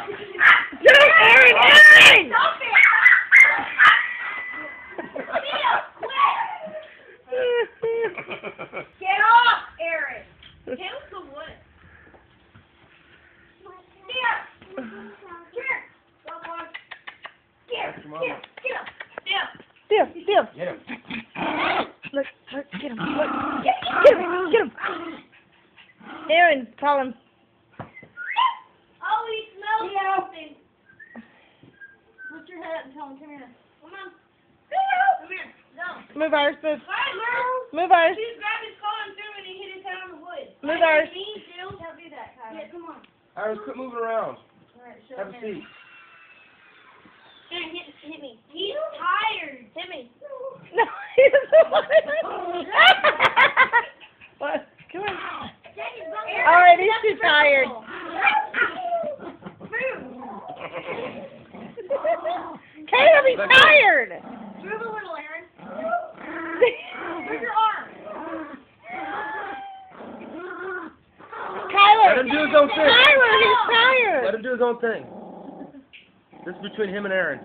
Aaron! Aaron! Stop it! Get off, Aaron! Tails the wood. Here! Here! Go on. Here! Here! Get him! Steal! Steal! Get him. Look, get him! Look, get him! Get him! Aaron, call him. Oh, he smells something. Put your head up and tell him, come here. Come on. Come here. No. Move ours, move. Hi, girl. Move ours. He grabbed his collar and threw it and he hit his head on the wood. Move ours. Me, Jill. Don't do that, Kyle. Yeah, come on. Iris, quit moving around. All right, show Have a him. seat. Aaron, hit me. He's tired. Hit me. No, he doesn't want it. What? Come on. All right, he's too tired. Caleb, he's tired. Move a little, Aaron. Move your arm. Kyler. Let him do his own thing. Kyler, he's tired. Let him do his own thing. This is between him and Aaron.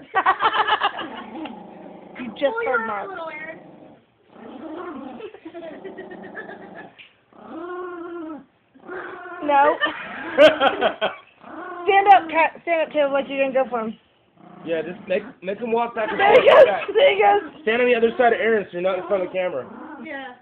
You just Pull your heard arm Mark. a little, Aaron. No. Stand up, Caleb, like you're gonna go for him. Yeah, just make him walk back and There he forth. goes. There he goes. Stand on the other side of Aaron so you're not in front of the camera. Yeah.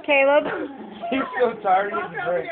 Caleb. He's so tired he needs a drink.